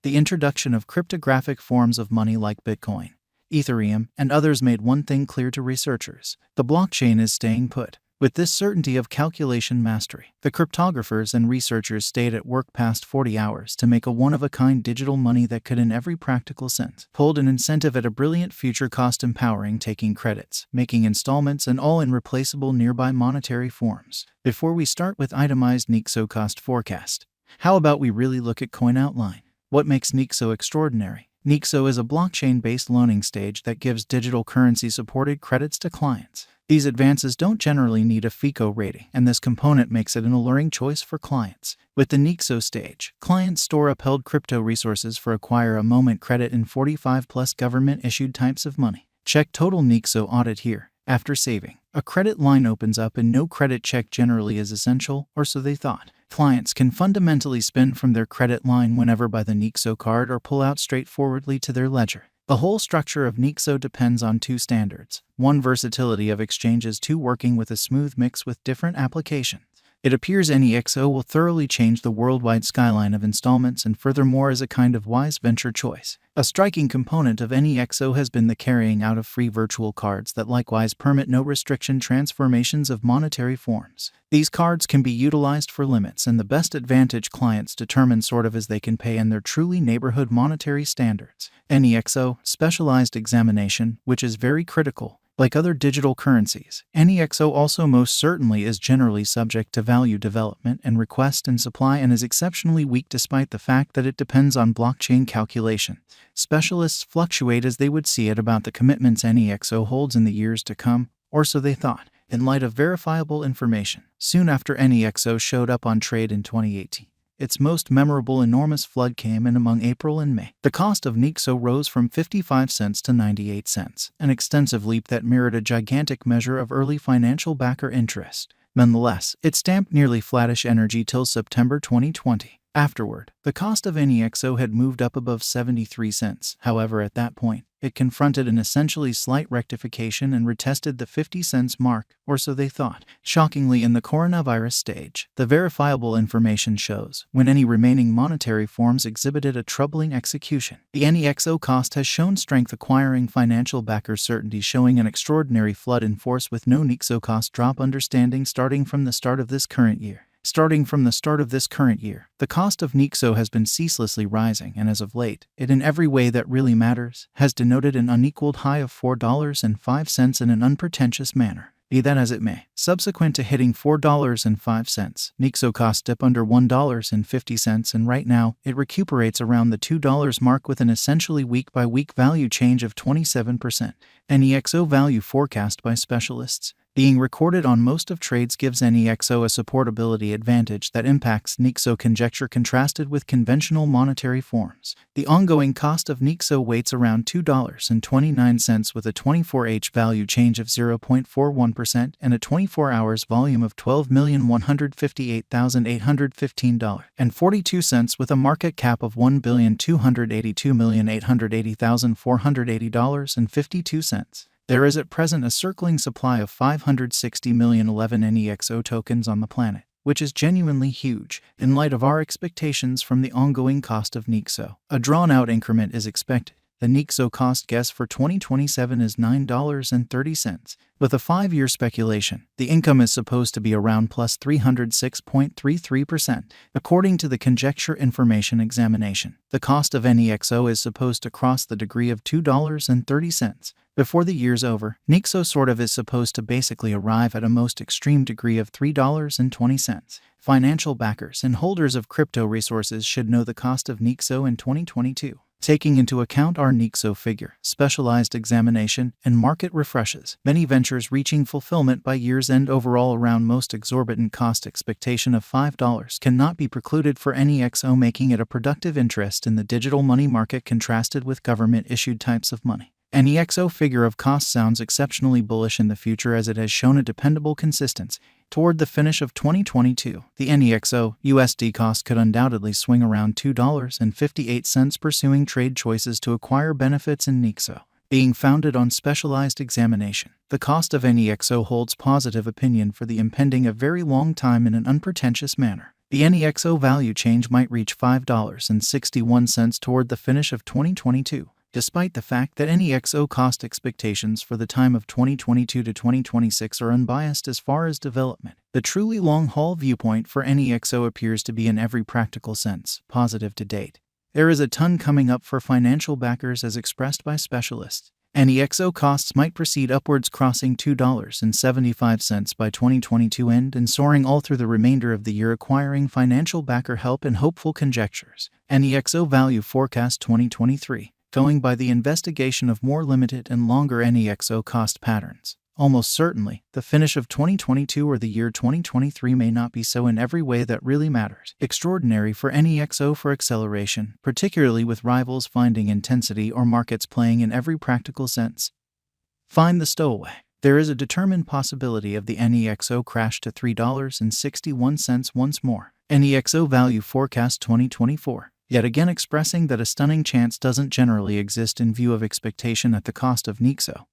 the introduction of cryptographic forms of money like Bitcoin, Ethereum, and others made one thing clear to researchers: the blockchain is staying put. With this certainty of calculation mastery, the cryptographers and researchers stayed at work past 40 hours to make a one-of-a-kind digital money that could, in every practical sense, hold an incentive at a brilliant future cost, empowering taking credits, making installments, and all in replaceable nearby monetary forms. Before we start with itemized Nexo cost forecast, how about we really look at coin outline? What makes Nexo extraordinary? Nexo is a blockchain-based loaning stage that gives digital currency-supported credits to clients. These advances don't generally need a FICO rating, and this component makes it an alluring choice for clients. With the Nexo stage, clients store upheld crypto resources for acquire a moment credit in 45+ government-issued types of money. Check total Nexo audit here. After saving, a credit line opens up and no credit check generally is essential, or so they thought. Clients can fundamentally spend from their credit line whenever by the Nexo card or pull out straightforwardly to their ledger. The whole structure of Nexo depends on two standards: 1. Versatility of exchanges, 2. Working with a smooth mix with different applications. It appears Nexo will thoroughly change the worldwide skyline of installments, and furthermore is a kind of wise venture choice. A striking component of Nexo has been the carrying out of free virtual cards that likewise permit no restriction transformations of monetary forms. These cards can be utilized for limits and the best advantage clients determine sort of as they can pay, and their truly neighborhood monetary standards. Nexo specialized examination, which is very critical. Like other digital currencies, Nexo also most certainly is generally subject to value development and request and supply, and is exceptionally weak despite the fact that it depends on blockchain calculation. Specialists fluctuate as they would see it about the commitments Nexo holds in the years to come, or so they thought, in light of verifiable information. Soon after Nexo showed up on trade in 2018. Its most memorable enormous flood came in among April and May. The cost of Nexo rose from 55 cents to 98 cents, an extensive leap that mirrored a gigantic measure of early financial backer interest. Nonetheless, it stamped nearly flattish energy till September 2020. Afterward, the cost of Nexo had moved up above 73 cents. However, at that point, it confronted an essentially slight rectification and retested the 50 cents mark, or so they thought. Shockingly, in the coronavirus stage, the verifiable information shows when any remaining monetary forms exhibited a troubling execution. The Nexo cost has shown strength, acquiring financial backer certainty, showing an extraordinary flood in force with no Nexo cost drop. Understanding starting from the start of this current year. The cost of Nexo has been ceaselessly rising, and as of late, it in every way that really matters has denoted an unequaled high of $4.05 in an unpretentious manner. Be that as it may, subsequent to hitting $4.05, Nexo cost dip under $1.50, and right now, it recuperates around the $2 mark with an essentially week-by-week value change of 27%. Nexo value forecast by specialists being recorded on most of trades gives Nexo a supportability advantage that impacts Nexo conjecture contrasted with conventional monetary forms. The ongoing cost of Nexo waits around $2.29 with a 24H value change of 0.41% and a 24 hours volume of $12,158,815.42 with a market cap of $1,282,880,480.52. There is at present a circling supply of 560,011 Nexo tokens on the planet, which is genuinely huge. In light of our expectations from the ongoing cost of Nexo, a drawn-out increment is expected. The Nexo cost guess for 2027 is $9.30. With a 5-year speculation, the income is supposed to be around plus 306.33%. According to the Conjecture Information Examination, the cost of Nexo is supposed to cross the degree of $2.30. Before the year's over, Nexo sort of is supposed to basically arrive at a most extreme degree of $3.20. Financial backers and holders of crypto resources should know the cost of Nexo in 2022. Taking into account our Nexo figure, specialized examination, and market refreshes, many ventures reaching fulfillment by year's end, overall around most exorbitant cost expectation of $5 cannot be precluded for Nexo, making it a productive interest in the digital money market contrasted with government-issued types of money. Nexo figure of cost sounds exceptionally bullish in the future as it has shown a dependable consistency. Toward the finish of 2022, the Nexo USD cost could undoubtedly swing around $2.58, pursuing trade choices to acquire benefits in Nexo. Being founded on specialized examination, the cost of Nexo holds positive opinion for the impending a very long time in an unpretentious manner. The Nexo value change might reach $5.61 toward the finish of 2022, despite the fact that Nexo cost expectations for the time of 2022 to 2026 are unbiased as far as development. The truly long-haul viewpoint for Nexo appears to be in every practical sense positive to date. There is a ton coming up for financial backers as expressed by specialists. Nexo costs might proceed upwards, crossing $2.75 by 2022 end and soaring all through the remainder of the year, acquiring financial backer help and hopeful conjectures. Nexo value forecast 2023, going by the investigation of more limited and longer Nexo cost patterns. Almost certainly, the finish of 2022 or the year 2023 may not be so in every way that really matters. Extraordinary for Nexo for acceleration, particularly with rivals finding intensity or markets playing in every practical sense. Find the stowaway. There is a determined possibility of the Nexo crash to $3.61 once more. Nexo value forecast 2024. Yet again expressing that a stunning chance doesn't generally exist in view of expectation at the cost of Nexo,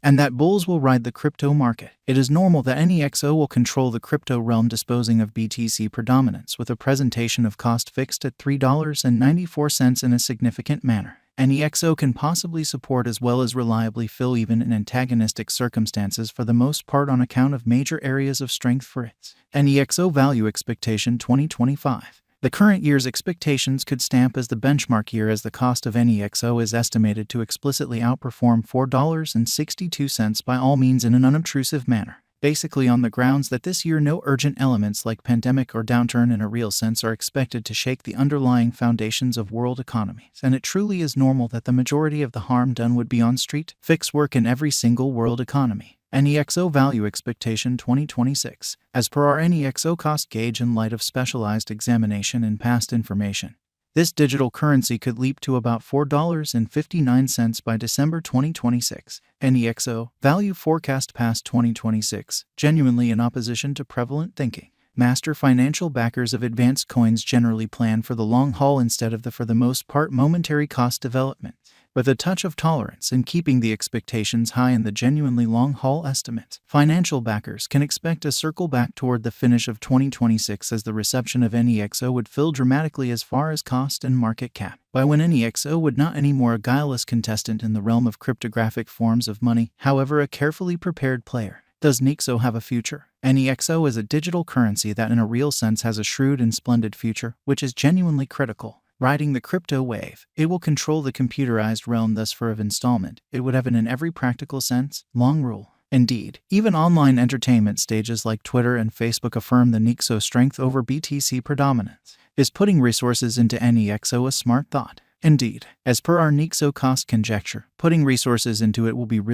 and that bulls will ride the crypto market. It is normal that Nexo will control the crypto realm, disposing of BTC predominance with a presentation of cost fixed at $3.94 in a significant manner. Nexo can possibly support as well as reliably fill even in antagonistic circumstances, for the most part on account of major areas of strength for its Nexo value expectation 2025. The current year's expectations could stamp as the benchmark year, as the cost of Nexo is estimated to explicitly outperform $4.62 by all means in an unobtrusive manner, basically on the grounds that this year no urgent elements like pandemic or downturn in a real sense are expected to shake the underlying foundations of world economies, and it truly is normal that the majority of the harm done would be on street fix work in every single world economy. Nexo value expectation 2026. As per our Nexo cost gauge in light of specialized examination and past information, this digital currency could leap to about $4.59 by December 2026. Nexo value forecast past 2026, genuinely in opposition to prevalent thinking. Master financial backers of advanced coins generally plan for the long haul instead of the, for the most part, momentary cost development, with a touch of tolerance in keeping the expectations high in the genuinely long-haul estimates. Financial backers can expect a circle back toward the finish of 2026 as the reception of Nexo would fill dramatically as far as cost and market cap, by when Nexo would not anymore a guileless contestant in the realm of cryptographic forms of money, however a carefully prepared player. Does Nexo have a future? Nexo is a digital currency that in a real sense has a shrewd and splendid future, which is genuinely critical. Riding the crypto wave, it will control the computerized realm, thus for of installment, it would have an in every practical sense, long rule. Indeed, even online entertainment stages like Twitter and Facebook affirm the Nexo strength over BTC predominance. Is putting resources into Nexo a smart thought? Indeed, as per our Nexo cost conjecture, putting resources into it will be really